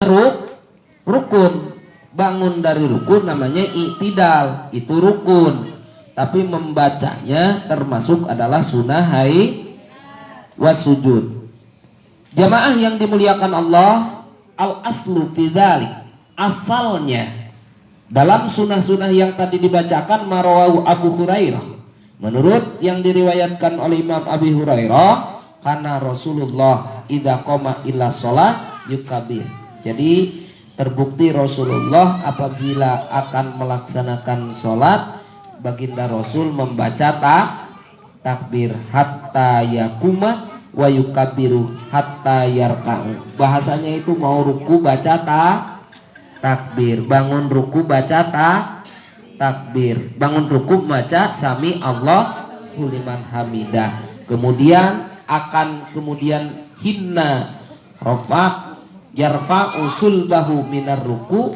rukun. Bangun dari rukun namanya i'tidal, itu rukun. Tapi membacanya termasuk adalah sunnah wasujud. Jamaah yang dimuliakan Allah, al aslu fi dzalik, asalnya dalam sunnah-sunnah yang tadi dibacakan marawahu Abu Hurairah, menurut yang diriwayatkan oleh Imam Abi Hurairah, karena Rasulullah idza qama ila shalah yukabir. Jadi terbukti Rasulullah apabila akan melaksanakan sholat, baginda Rasul membaca takbir hatta yakuma wa yukabiru hatta yarka'u. Bahasanya itu mau ruku baca takbir, bangun ruku baca takbir, bangun ruku baca sami Allahu liman hamidah. Kemudian hinna rafa yarfa'u sulbahu minar ruku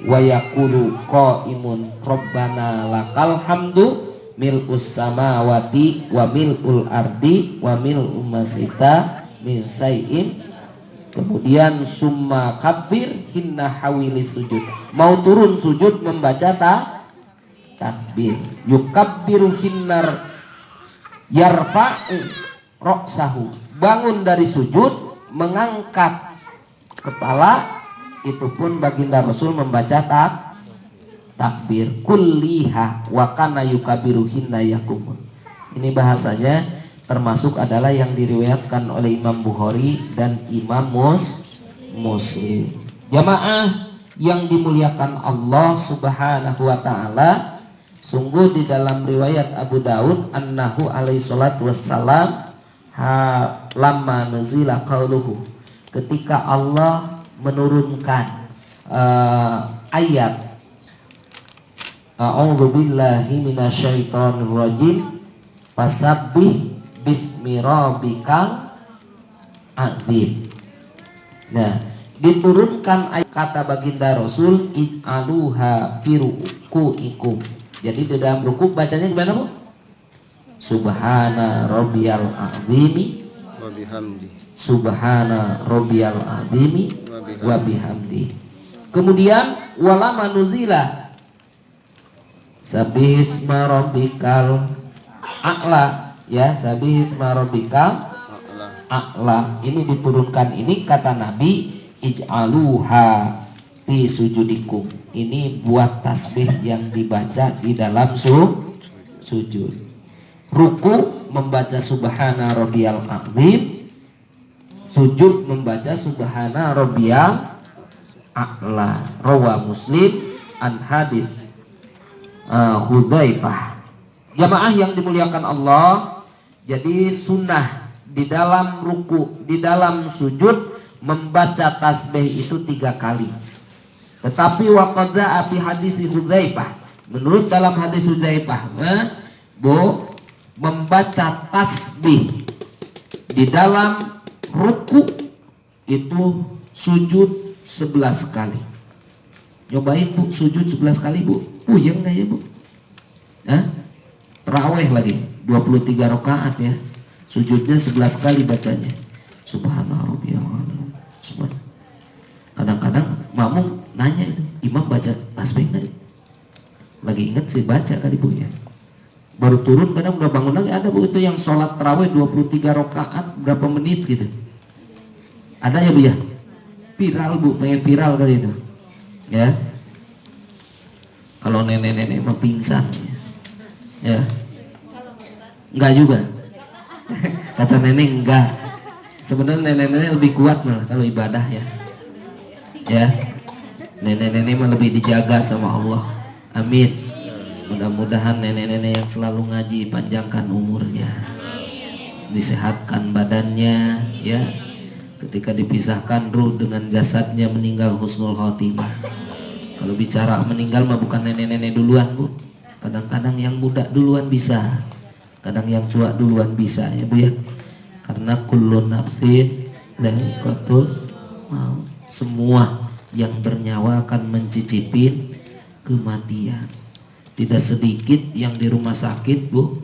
wa yaqulu qaimun rabbana lakal hamdu mil'us samawati wa mil'ul ardi wa mil'u masita min say'in. Kemudian summa kabbir hinna hawili sujud, mau turun sujud membaca takbir. Yukabbiru hinnar yarfa'u roksahu, bangun dari sujud mengangkat kepala, itu pun baginda Rasul membaca takbir kulliha wa kana yukabiru hinna yakum. Ini bahasanya termasuk adalah yang diriwayatkan oleh Imam Bukhari dan Imam Muslim. Jamaah yang dimuliakan Allah Subhanahu wa taala, sungguh di dalam riwayat Abu Daud annahu alaihi salatu wassalam lamma nuzila qauluhu, ketika Allah menurunkan ayat a'udzu billahi minasyaitonir rajim fasabbih bismi rabbikal azim. Nah, diturunkan ayat kata baginda Rasul ij'aluha fi ruku'ikum. Jadi di dalam ruku bacanya gimana, Bu? Subhana rabbiyal azimi wa bihamdi. Subhana rabbiyal azimi wa bihamdi. Kemudian wala manuzila sabbihisma rabbikal a'la, ya, sabbihisma rabbikal a'la. Ini diturunkan, ini kata Nabi ij'aluha fi sujudikum. Ini buat tasbih yang dibaca di dalam sujud. Ruku membaca subhana rabbiyal azim, sujud membaca subhana rabbiyal a'la. Rawa Muslim an hadis Hudzaifah. Jamaah yang dimuliakan Allah, jadi sunnah di dalam ruku, di dalam sujud membaca tasbih itu 3 kali. Tetapi waqadha fi hadis Hudzaifah, menurut dalam hadis Hudzaifah, membaca tasbih di dalam ruku itu sujud 11 kali. Nyobain, Bu, sujud 11 kali, Bu. Puyeng enggak ya, Bu? Tarawih lagi 23 rakaat ya. Sujudnya 11 kali bacanya. Subhanallah. Kadang-kadang makmum nanya itu, imam baca tasbih enggak? Lagi ingat sih baca kali, Bu, ya. Baru turun kadang udah bangun lagi. Ada, Bu, itu yang sholat tarawih 23 rakaat berapa menit gitu. Ada ya, Bu, ya? Viral, Bu, pengen viral kali itu. Ya. Kalau nenek-nenek mah pingsan. Ya. Enggak juga. Kata nenek enggak. Sebenarnya nenek-nenek lebih kuat malah kalau ibadah ya. Ya. Nenek-nenek mah lebih dijaga sama Allah. Amin. Mudah-mudahan nenek-nenek yang selalu ngaji panjangkan umurnya, disehatkan badannya, ya. Ketika dipisahkan ruh dengan jasadnya meninggal husnul khotimah. Kalau bicara meninggal mah bukan nenek-nenek duluan, Bu. Kadang-kadang yang muda duluan bisa, kadang yang tua duluan bisa, ya, Bu, ya. Karena kullu nafsin dha'iqatul maut. Semua yang bernyawa akan mencicipin kematian. Tidak sedikit yang di rumah sakit, Bu,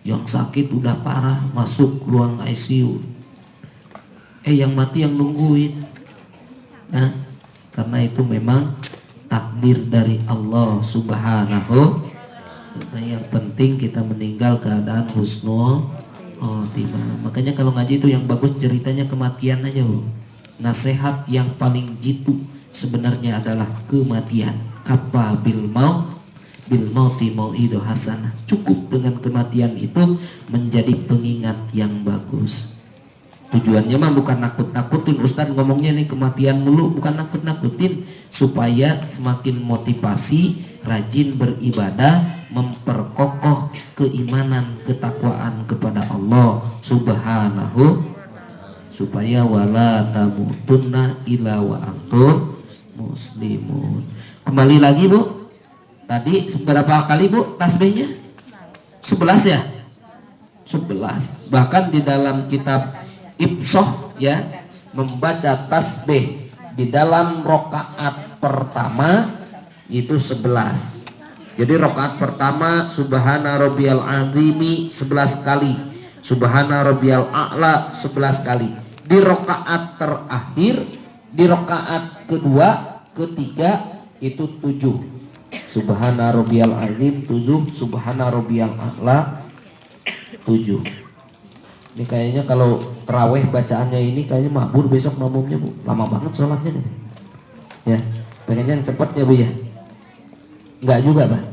yang sakit udah parah masuk ruang ICU, yang mati yang nungguin. Nah, karena itu memang takdir dari Allah Subhanahu. Nah, yang penting kita meninggal keadaan husnul khotimah. Makanya kalau ngaji itu yang bagus ceritanya kematian aja, Bu. Nasihat yang paling jitu sebenarnya adalah kematian. Kapa bil mauti mau'idu hasanah. Cukup dengan kematian itu menjadi pengingat yang bagus. Tujuannya mah bukan nakut-nakutin. Ustaz ngomongnya nih kematian mulu, bukan nakut-nakutin, supaya semakin motivasi, rajin beribadah, memperkokoh keimanan, ketakwaan kepada Allah Subhanahu, supaya wala tamutunna illa wa antum muslimun. Kembali lagi, Bu. Tadi seberapa kali, Bu, tasbihnya? 11 ya? 11. Bahkan di dalam kitab Ibsoh ya, membaca tasbih di dalam rokaat pertama itu 11. Jadi rokaat pertama subhana rabbiyal azimi 11 kali, subhana rabbiyal a'la 11 kali. Di rokaat terakhir, di rokaat kedua, ketiga itu 7. Subhana rabbiyal azim 7, subhana rabbiyal a'la 7. Ini kayaknya kalau terawih bacaannya ini kayaknya makbul besok makmumnya, Bu. Lama banget sholatnya nih. Ya, pengennya yang cepat ya, Bu ya. Enggak juga, Pak.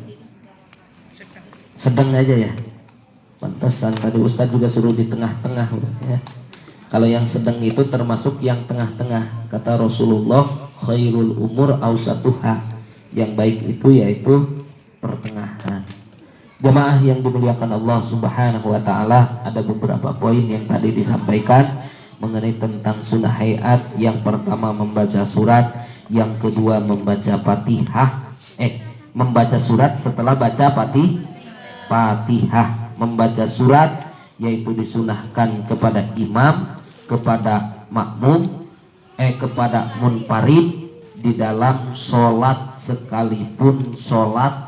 Sedang aja ya. Pantesan tadi Ustadz juga suruh di tengah-tengah, ya. Kalau yang sedang itu termasuk yang tengah-tengah. Kata Rasulullah, khairul umur ausatuha. Yang baik itu yaitu pertengahan. Jemaah yang dimuliakan Allah Subhanahu wa ta'ala, ada beberapa poin yang tadi disampaikan mengenai tentang sunnah hayat. Yang pertama membaca surat, yang kedua membaca Fatihah, membaca surat setelah baca Fatihah. Membaca surat yaitu disunahkan kepada imam, kepada makmum, kepada munfarid di dalam sholat sekalipun sholat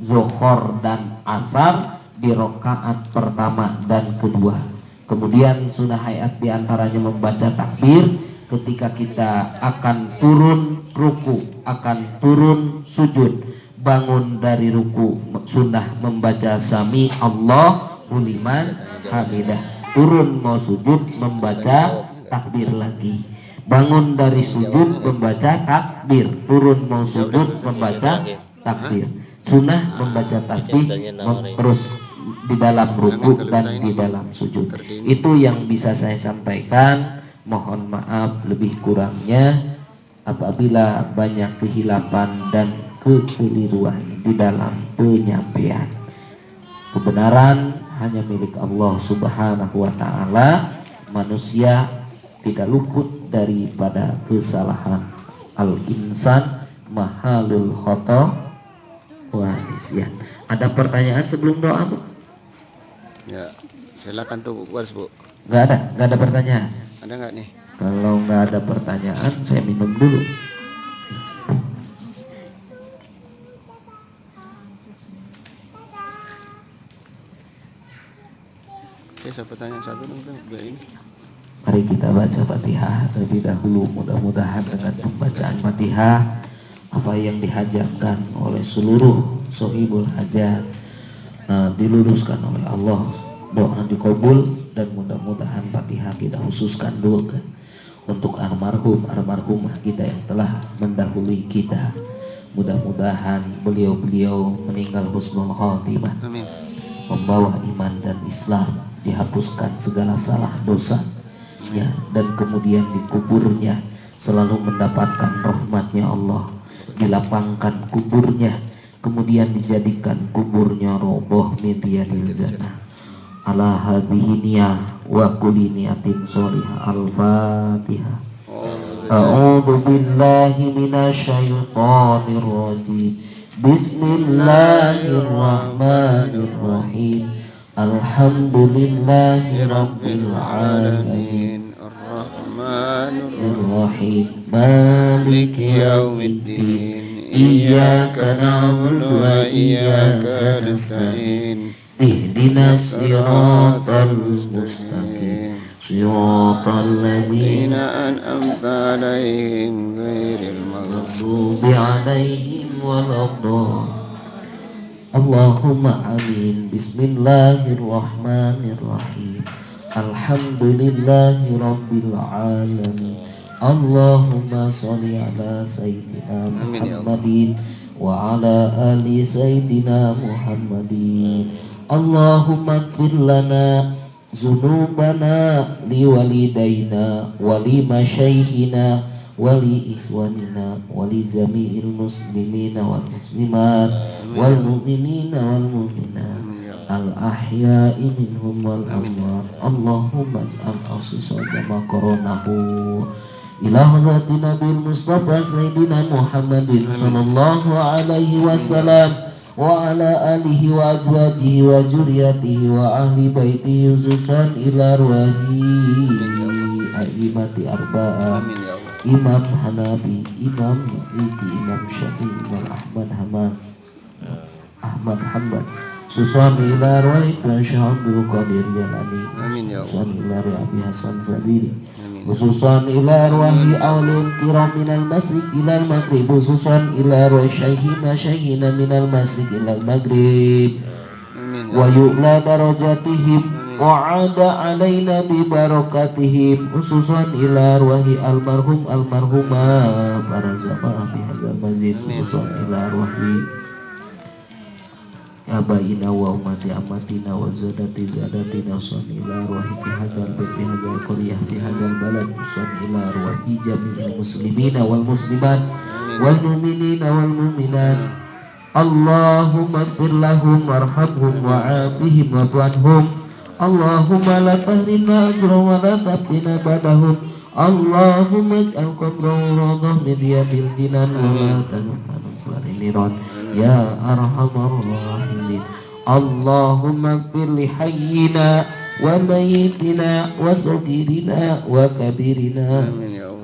Zuhur dan Asar di rakaat pertama dan kedua. Kemudian sunnah hayat diantaranya membaca takbir ketika kita akan turun ruku, akan turun sujud, bangun dari ruku, sunnah membaca sami Allahu liman hamidah. Turun mau sujud membaca takbir lagi. Bangun dari sujud membaca takbir, turun mau sujud membaca takbir. Sunnah membaca tasbih terus di dalam ruku dan di dalam sujud. Itu yang bisa saya sampaikan. Mohon maaf lebih kurangnya apabila banyak kehilapan dan kekeliruan di dalam penyampaian. Kebenaran hanya milik Allah Subhanahu wa ta'ala. Manusia tidak luput daripada kesalahan. Al-insan mahalul khata waris ya. Ada pertanyaan sebelum doa, Bu? Ya, silakan tuh Bu. Nggak ada pertanyaan. Ada nggak nih? Kalau nggak ada pertanyaan, saya minum dulu. Saya pertanyaan satu dong, ini. Mari kita baca Fatihah terlebih dahulu. Mudah-mudahan dengan pembacaan Fatihah apa yang dihajatkan oleh seluruh sohibul hajat diluruskan oleh Allah, doa dikabul, dan mudah-mudahan Fatihah kita khususkan dulu untuk almarhumah kita yang telah mendahului kita. Mudah-mudahan beliau meninggal husnul khotimah, Amin. membawa iman dan Islam, dihapuskan segala salah dosanya, dan kemudian dikuburnya selalu mendapatkan rahmatnya Allah. Dilapangkan kuburnya, kemudian dijadikan kuburnya roboh min riyadil jannah. Ala hadhihi niyah wa kulli niyatin sholihah. Al-Fatihah. A'udzu billahi minasyaitonir rajim. Bismillahirrahmanirrahim. Alhamdulillahi rabbil alamin. Ar-Rahmanir-Rahim. Maliki yaumiddin. Iyyaka na'budu wa iyyaka nasta'in. Ihdinas siratal mustaqim. Siratal الذين ladzina أنعمت عليهم غير المغضوب maghdubi 'alaihim waladdallin. Allahumma amin. Bismillahirrahmanirrahim. Alhamdulillahi rabbil alamin. Allahumma sholli ala sayyidina Muhammadin wa ala ali sayyidina Muhammadin. Allahumma ighfir lana dzunubana liwalidayna wa limasyaykhina wa li ikhwanina wa li jami'il muslimina wal muslimat wal mu'minina wal mu'minat al ahya'i minhum wal amwat. Allahumma ij'al asisana ma qaranahu ila hadratin Nabil Mustafa Sayyidina Muhammadin sallallahu alaihi wasallam wa ala alihi wa azwajihi wa zuriyatihi wa ahli baitihi khususan ila ruhi a'imati arba'ah Imam Hanafi, Imam Maliki, Imam Syafi'i, Imam Ahmad Hanbal. Susan ila arwah Syekh Abdul Qadir Jalani. Amin ya Allah. Susan ila Abi Hasan Sadili. Khususan ila arwahi awlil kiram minal masjid ilal maghrib. Khususan ila arwah syaihina minal masjid ilal maghrib. Wa yu'la darajatihim wa ada alaina bi barakatihim. Khususan ila arwahi almarhum almarhumah para jamaah di hadzal masjid. Khususan ila arwahi abaina wa umati amatina wa zadati zadatina sunni ila arwahi fi hadzal bait fi hadzal qaryah fi hadzal balad sunni ila arwahi jami'il muslimina wal muslimat wal mu'minina wal mu'minat. Allahumma ighfir lahum warhamhum wa'afihim wa'fu Allahumma la tahrimna ajrahum wa la taftina ba'dahum. Allahumma ij'al qabrahum rawdah min riyadil jinan wa la tazkanu niran ya arhamar rahimin. Allahumma ighfir li hayyina wa mayyitina wa saghirina wa kabirina.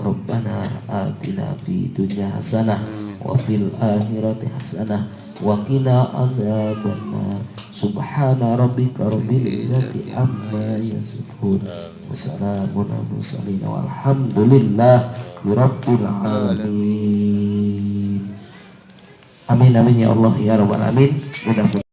Rabbana atina fid dunya hasanah wa fil akhirati hasanah wa qina adzabannar. Subhana rabbika rabbil izzati amma yasifun wa salamun alal mursalin walhamdulillahi rabbil alamin. Amin amin ya Allah ya rabbal alamin. Mudah-mudahan